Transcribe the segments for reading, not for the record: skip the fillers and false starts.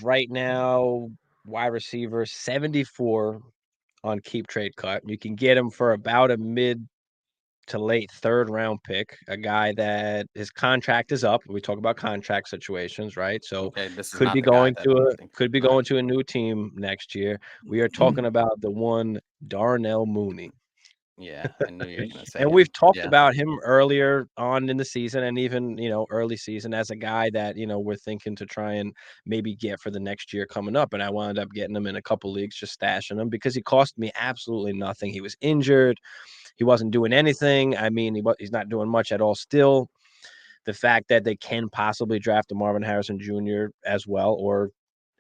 Right now, wide receiver 74 on keep trade cut. You can get him for about a mid to late third round pick, a guy that his contract is up. We talk about contract situations, right? So Okay, this is could not be the guy going that to I'm a thinking. could be All right. going to a new team next year. We are talking about the one Darnell Mooney. Yeah, I knew you were gonna say And him. we've talked Yeah. about him earlier on in the season and even, early season as a guy that, we're thinking to try and maybe get for the next year coming up. And I wound up getting him in a couple leagues, just stashing him because he cost me absolutely nothing. He was injured. He wasn't doing anything. I mean, he's not doing much at all still. The fact that they can possibly draft a Marvin Harrison Jr. as well, or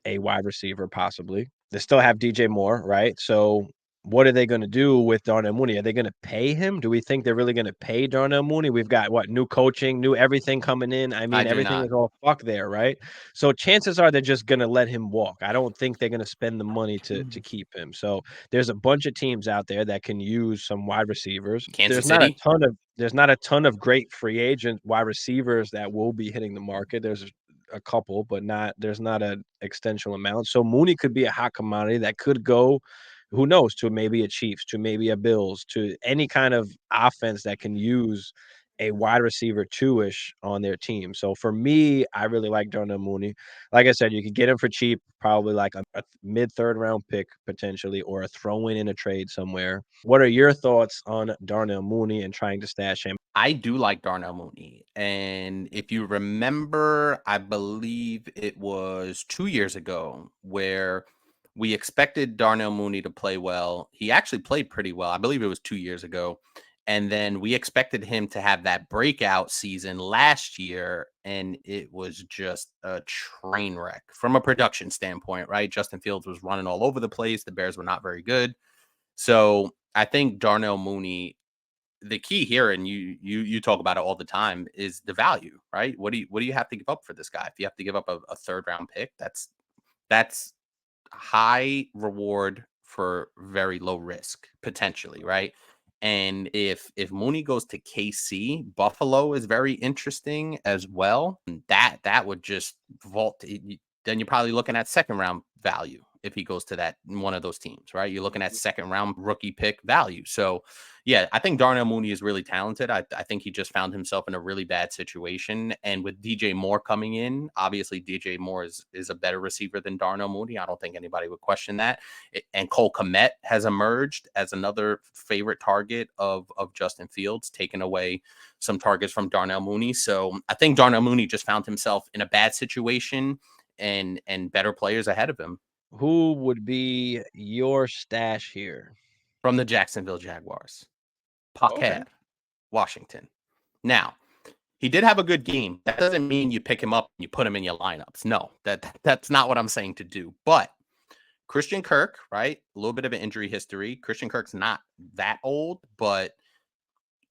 a wide receiver possibly. They still have DJ Moore, right? So what are they going to do with Darnell Mooney? Are they going to pay him? Do we think they're really going to pay Darnell Mooney? We've got new coaching, new everything coming in. I I mean, do everything not. is all fuck there, right? So chances are they're just going to let him walk. I don't think they're going to spend the money to keep him. So there's a bunch of teams out there that can use some wide receivers. Kansas City. There's not a ton of great free agent wide receivers that will be hitting the market. There's a couple, but there's not an extensional amount. So Mooney could be a hot commodity that could go, who knows, to maybe a Chiefs, to maybe a Bills, to any kind of offense that can use a wide receiver two-ish on their team. So for me, I really like Darnell Mooney. Like I said, you could get him for cheap, probably like a mid third round pick potentially, or a throw in a trade somewhere. What are your thoughts on Darnell Mooney and trying to stash him? I do like Darnell Mooney. And if you remember, I believe it was 2 years ago where we expected Darnell Mooney to play well. He actually played pretty well. I believe it was 2 years ago. And then we expected him to have that breakout season last year. And it was just a train wreck from a production standpoint, right? Justin Fields was running all over the place. The Bears were not very good. So I think Darnell Mooney, the key here, and you talk about it all the time, is the value, right? What do you have to give up for this guy? If you have to give up a third round pick, that's high reward for very low risk potentially, right? And if Mooney goes to KC, Buffalo is very interesting as well. That would just vault. Then you're probably looking at second round value if he goes to that one of those teams, right? You're looking at second round rookie pick value. So yeah, I think Darnell Mooney is really talented. I think he just found himself in a really bad situation. And with DJ Moore coming in, obviously DJ Moore is a better receiver than Darnell Mooney. I don't think anybody would question that. And Cole Kmet has emerged as another favorite target of Justin Fields, taking away some targets from Darnell Mooney. So I think Darnell Mooney just found himself in a bad situation and better players ahead of him Who would be your stash here? from the Jacksonville Jaguars. Okay. Parker Washington. Now, he did have a good game. That doesn't mean you pick him up and you put him in your lineups. No, that's not what I'm saying to do. But Christian Kirk, right? A little bit of an injury history. Christian Kirk's not that old, but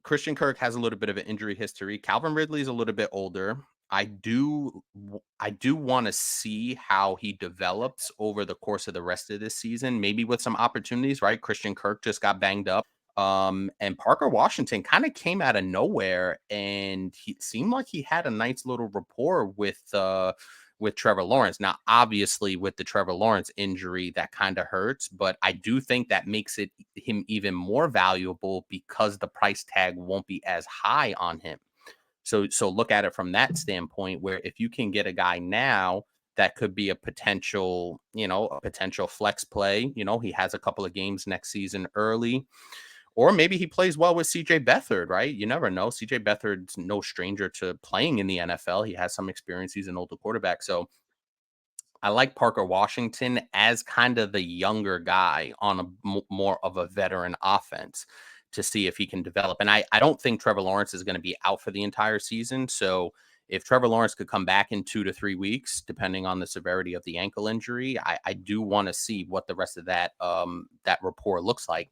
Christian Kirk has a little bit of an injury history. Calvin Ridley's a little bit older. I do want to see how he develops over the course of the rest of this season, maybe with some opportunities, right? Christian Kirk just got banged up. And Parker Washington kind of came out of nowhere, and he seemed like he had a nice little rapport with Trevor Lawrence. Now, obviously, with the Trevor Lawrence injury, that kind of hurts, but I do think that makes it him even more valuable because the price tag won't be as high on him. So look at it from that standpoint, where if you can get a guy now that could be a potential flex play, he has a couple of games next season early, or maybe he plays well with CJ Beathard, right? You never know. CJ Beathard's no stranger to playing in the NFL. He has some experience. He's an older quarterback. So I like Parker Washington as kind of the younger guy on more of a veteran offense to see if he can develop. And I don't think Trevor Lawrence is going to be out for the entire season. So if Trevor Lawrence could come back in 2 to 3 weeks, depending on the severity of the ankle injury, I do want to see what the rest of that rapport looks like.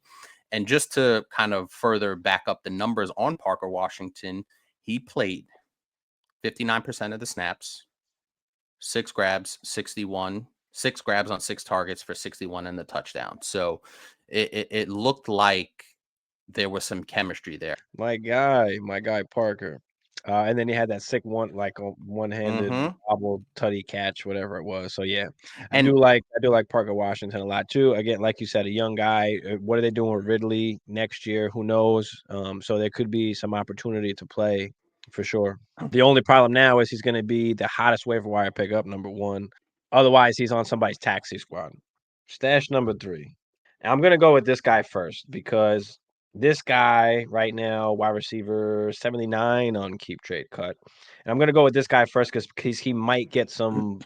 And just to kind of further back up the numbers on Parker Washington, he played 59% of the snaps, 6 grabs, 61, 6 grabs on 6 targets for 61 and the touchdown. So it looked like there was some chemistry there. My guy Parker. And then he had that sick one-handed Mhm. bobble tutty catch, whatever it was. So yeah, And I do like Parker Washington a lot too. Again, like you said, a young guy. What are they doing with Ridley next year? Who knows? So there could be some opportunity to play for sure. The only problem now is he's going to be the hottest waiver wire pickup, number one. Otherwise, he's on somebody's taxi squad. Stash number three. I'm going to go with this guy first because this guy right now, wide receiver 79 on Keep Trade Cut. And I'm going to go with this guy first because he might get some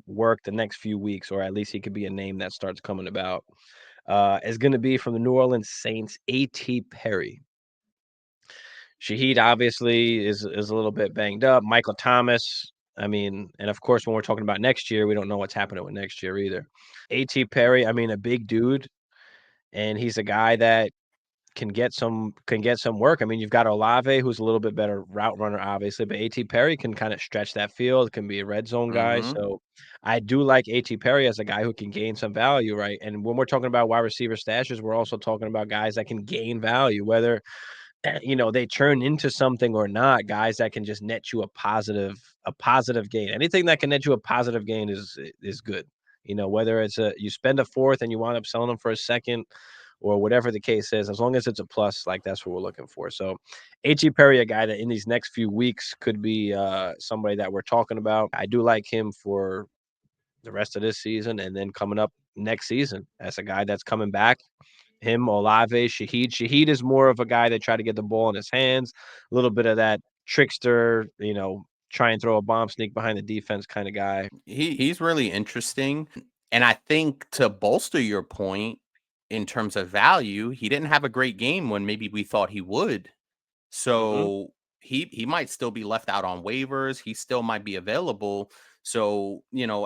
work the next few weeks, or at least he could be a name that starts coming about. Is going to be from the New Orleans Saints, A.T. Perry. Shaheed obviously is a little bit banged up. Michael Thomas, I mean, and of course, when we're talking about next year, we don't know what's happening with next year either. A.T. Perry, I mean, a big dude, and he's a guy that can get some work. I mean, you've got Olave, who's a little bit better route runner, obviously, but A.T. Perry can kind of stretch that field, can be a red zone guy. mhm. So I do like A.T. Perry as a guy who can gain some value, right? And when we're talking about wide receiver stashes, we're also talking about guys that can gain value, whether they turn into something or not, guys that can just net you a positive gain. Anything that can net you a positive gain is good. Whether it's you spend a fourth and you wind up selling them for a second or whatever the case is, as long as it's a plus, like that's what we're looking for. So H.E. Perry, a guy that in these next few weeks could be somebody that we're talking about. I do like him for the rest of this season and then coming up next season as a guy that's coming back. Him, Olave, Shaheed. Shaheed is more of a guy that try to get the ball in his hands, a little bit of that trickster, try and throw a bomb, sneak behind the defense kind of guy. He's really interesting, and I think to bolster your point in terms of value, he didn't have a great game when maybe we thought he would. Mhm. So he might still be left out on waivers. He still might be available. So,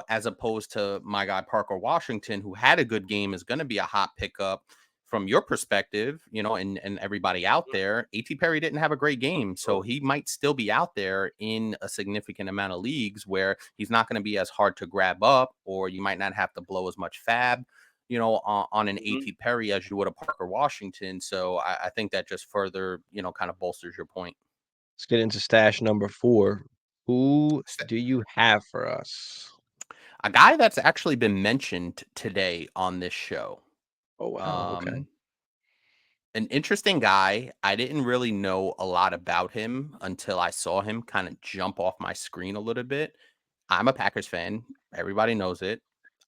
as opposed to my guy Parker Washington, who had a good game, is going to be a hot pickup from your perspective, and everybody out there. A.T. Perry didn't have a great game. So he might still be out there in a significant amount of leagues where he's not going to be as hard to grab up, or you might not have to blow as much fab on an Mhm. A.T. Perry as you would a Parker Washington. So I think that just further, kind of bolsters your point. Let's get into stash number 4. Who S- do you have for us? A guy that's actually been mentioned today on this show. Oh, wow, okay. Um, an interesting guy. I didn't really know a lot about him until I saw him kind of jump off my screen a little bit. I'm a Packers fan. Everybody knows it.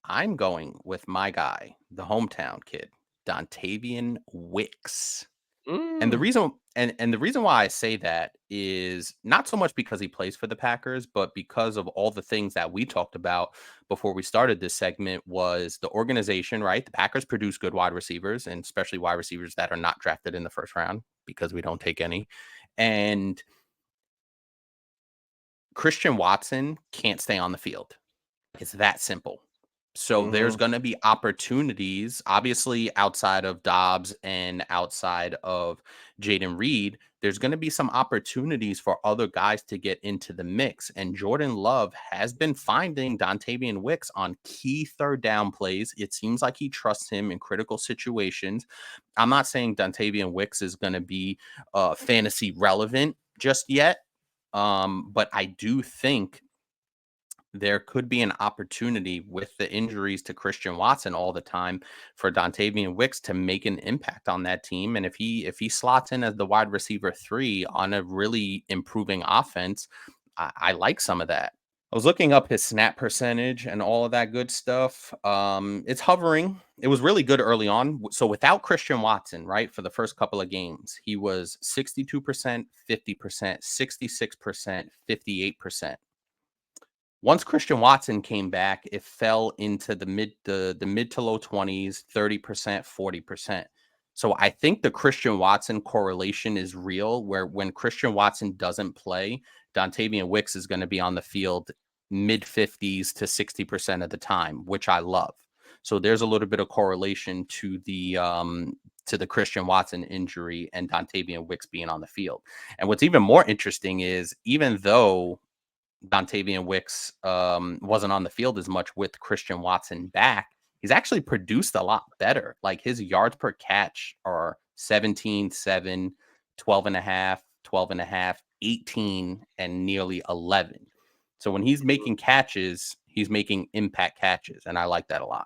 I'm going with my guy, the hometown kid, Dontavian Wicks. And the Mm, reason and the reason why I say that is not so much because he plays for the Packers, but because of all the things that we talked about before we started this segment was the organization, right? The Packers produce good wide receivers, and especially wide receivers that are not drafted in the first round because we don't take any. And Christian Watson can't stay on the field. It's that simple. So there's mhm. going to be opportunities, obviously, outside of Dobbs and outside of Jaden Reed. There's going to be some opportunities for other guys to get into the mix. And Jordan Love has been finding Dontavian Wicks on key third down plays. It seems like he trusts him in critical situations. I'm not saying Dontavian Wicks is going to be fantasy relevant just yet. But I do think there could be an opportunity with the injuries to Christian Watson all the time for Dontavian Wicks to make an impact on that team. And if he slots in as the wide receiver 3 on a really improving offense, I like some of that. I was looking up his snap percentage and all of that good stuff. It's hovering. It was really good early on. So without Christian Watson, right, for the first couple of games, he was 62%, 50%, 66%, 58%. Once Christian Watson came back, it fell into the mid to low 20s, 30%, 40%. So I think the Christian Watson correlation is real, where when Christian Watson doesn't play, Dontavian Wicks is going to be on the field mid 50s to 60% of the time, which I love. So there's a little bit of correlation to the Christian Watson injury and Dontavian Wicks being on the field. And what's even more interesting is even though Dontavian Wicks wasn't on the field as much with Christian Watson back, he's actually produced a lot better. Like his yards per catch are 17, 7, 12 and a half, 12.5, 18, and nearly 11. So when he's making catches, he's making impact catches, and I like that a lot.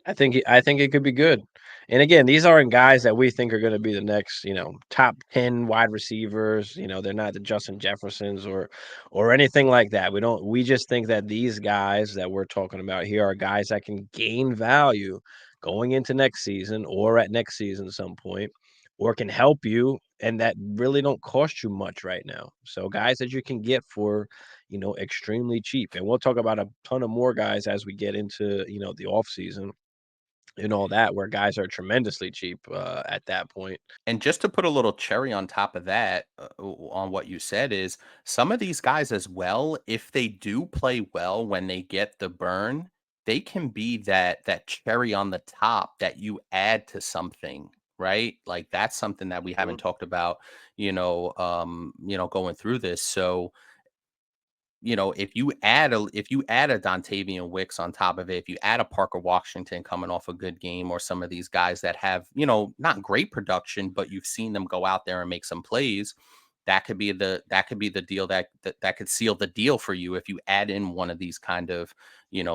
I think it could be good. And again, these aren't guys that we think are gonna be the next, top 10 wide receivers. They're not the Justin Jeffersons or anything like that. We just think that these guys that we're talking about here are guys that can gain value going into next season or at next season some point, or can help you and that really don't cost you much right now. So guys that you can get for, extremely cheap. And we'll talk about a ton of more guys as we get into, the off season and all that, where guys are tremendously cheap, at that point. And just to put a little cherry on top of that, on what you said, is some of these guys as well, if they do play well when they get the burn, they can be that cherry on the top that you add to something, right? Like that's something that we haven't Mhm. talked about, going through this. So if you add a Dontavian Wicks on top of it, if you add a Parker Washington coming off a good game, or some of these guys that have, not great production, but you've seen them go out there and make some plays, that could be the deal that could seal the deal for you if you add in one of these kind of,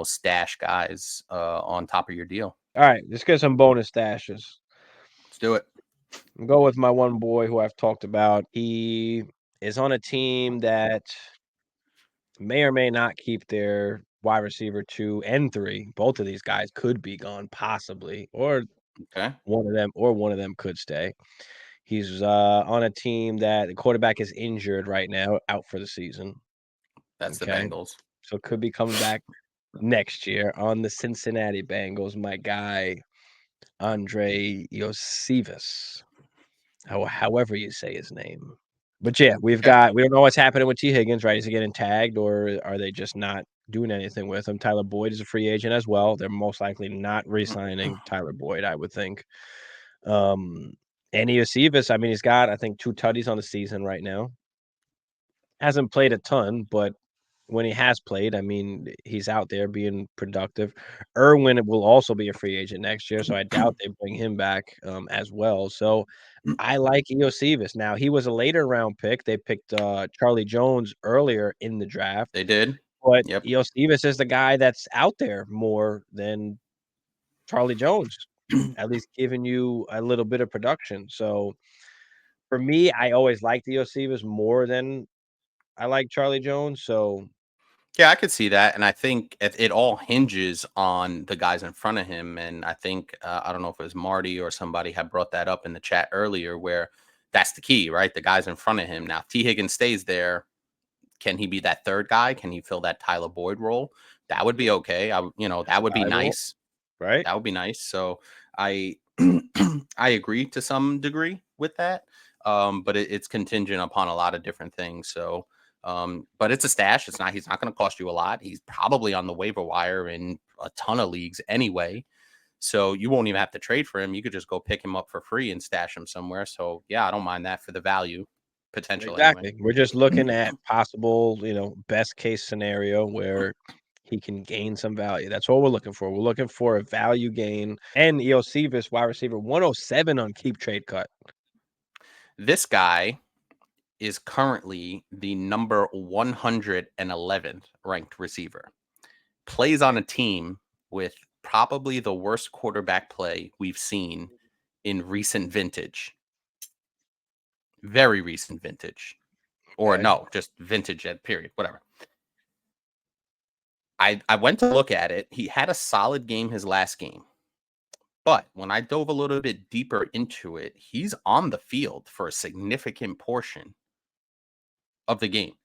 stash guys on top of your deal. Alright, let's get some bonus stashes. Let's do it. Go with my one boy who I've talked about. He is on a team that may or may not keep their wide receiver 2 and 3. Both of these guys could be gone possibly, or Okay. one of them could stay. He's, on a team that the quarterback is injured right now, out for the season, That's the okay? Bengals. So could be coming back next year. On the Cincinnati Bengals, my guy, Andre Iosivas, however you say his name. But yeah, Okay. we don't know what's happening with T. Higgins, right? Is he getting tagged or are they just not doing anything with him? Tyler Boyd is a free agent as well. They're most likely not re-signing Tyler Boyd, I would think. Um, and Iosivas, I mean, he's got, I think, 2 tutties on the season right now. Hasn't played a ton, but when he has played, I mean, he's out there being productive. Irwin will also be a free agent next year, so I doubt they bring him back, as well. So I like Iosivas. Now, he was a later round pick. They picked, Charlie Jones earlier in the draft, They did. but Yep. Iosivas is the guy that's out there more than Charlie Jones, at least giving you a little bit of production. So for me, I always liked Iosivas more than I like Charlie Jones. So Yeah, I could see that, and I think it all hinges on the guys in front of him. And I think I don't know if it was Marty or somebody had brought that up in the chat earlier, where that's the key, right? The guys in front of him. Now, if T. Higgins stays there, can he be that third guy? Can he fill that Tyler Boyd role? That would be okay. that's That would be valuable, nice. right? That would be nice. So I I agree to some degree with that. But it's contingent upon a lot of different things. So but it's a stash. He's not going to cost you a lot. He's probably on the waiver wire in a ton of leagues anyway. So you won't even have to trade for him. You could just go pick him up for free and stash him somewhere. So yeah, I don't mind that for the value potential anyway. Exactly. We're just looking at possible, best case scenario where he can gain some value. That's what we're looking for. We're looking for a value gain. And Iosivas, wide receiver, 107 on keep trade cut. This guy is currently the number 111th ranked receiver. Plays on a team with probably the worst quarterback play we've seen in recent vintage, very recent vintage, or Okay. no, just vintage at period, whatever. I went to look at it. He had a solid game his last game. But when I dove a little bit deeper into it, he's on the field for a significant portion of the game.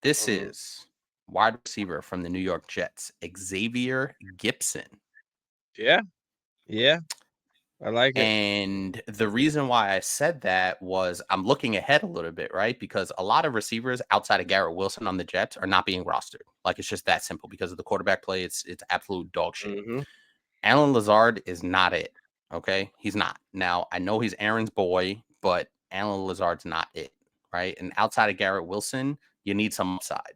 This Mhm. is wide receiver from the New York Jets, Xavier Gipson. Yeah. Yeah. I like it. And the reason why I said that was I'm looking ahead a little bit, right? Because a lot of receivers outside of Garrett Wilson on the Jets are not being rostered. Like it's just that simple because of the quarterback play. It's absolute dog shit. Mhm. Alan Lazard is not it. Okay. He's not. Now, I know he's Aaron's boy, but Alan Lazard's not it. Right. And outside of Garrett Wilson, you need some upside.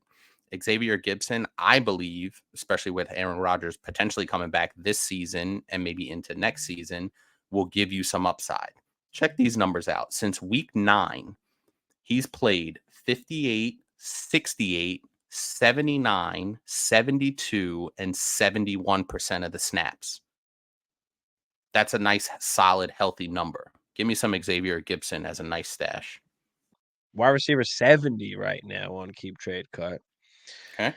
Xavier Gipson, I believe, especially with Aaron Rodgers potentially coming back this season and maybe into next season, will give you some upside. Check these numbers out. Since week 9, He's played 58, 68, 79, 72, and 71% of the snaps. That's a nice, solid, healthy number. Give me some Xavier Gibson as a nice stash. Wide receiver 70 right now on Keep Trade Cut Okay.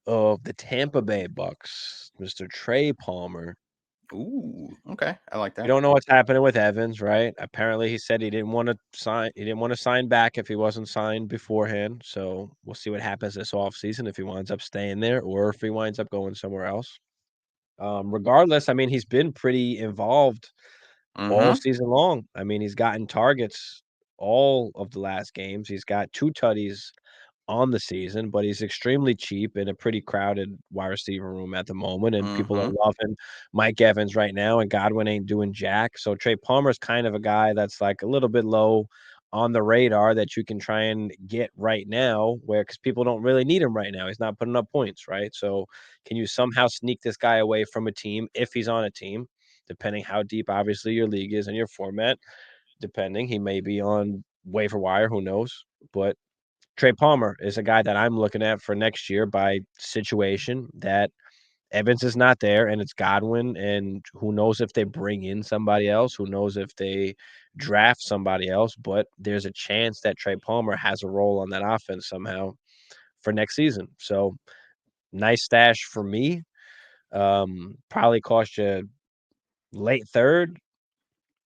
of the Tampa Bay Bucks, Mr. Trey Palmer. Ooh, okay. I like We that. don't know what's happening with Evans, right? Apparently, he said he didn't wanna sign back if he wasn't signed beforehand, so we'll see what happens this offseason if he winds up staying there or if he winds up going somewhere else. Regardless, I mean, he's been pretty involved all Mm-hmm. season long. I mean, he's gotten targets all of the last games. He's got 2 tutties on the season, but he's extremely cheap in a pretty crowded wide receiver room at the moment, and people Mm-hmm. are loving Mike Evans right now, and Godwin ain't doing jack. So Trey Palmer's kind of a guy that's like a little bit low on the radar that you can try and get right now, where because people don't really need him right now. He's not putting up points, right? So can you somehow sneak this guy away from a team if he's on a team, depending how deep obviously your league is and your format, depending. He may be on waiver wire, who knows? But Trey Palmer is a guy that I'm looking at for next year by situation that Evans is not there and it's Godwin, and who knows if they bring in somebody else, who knows if they draft somebody else, but there's a chance that Trey Palmer has a role on that offense somehow for next season. So nice stash for me. Probably cost you late third,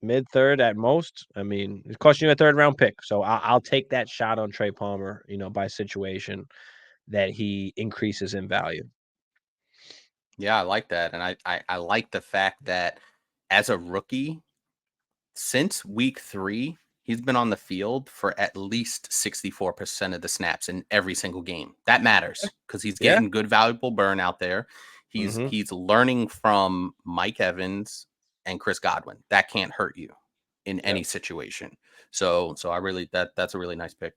mid third at most. I mean, it cost you a third round pick. So I'll take that shot on Trey Palmer, by situation that he increases in value. Yeah, I like that. And I like the fact that as a rookie, since week 3, he's been on the field for at least 64% of the snaps in every single game. That matters because he's Yeah. getting good, valuable burn out there. He's Mhm. he's learning from Mike Evans and Chris Godwin. That can't hurt you in Yep. any situation. So I really that's a really nice pick.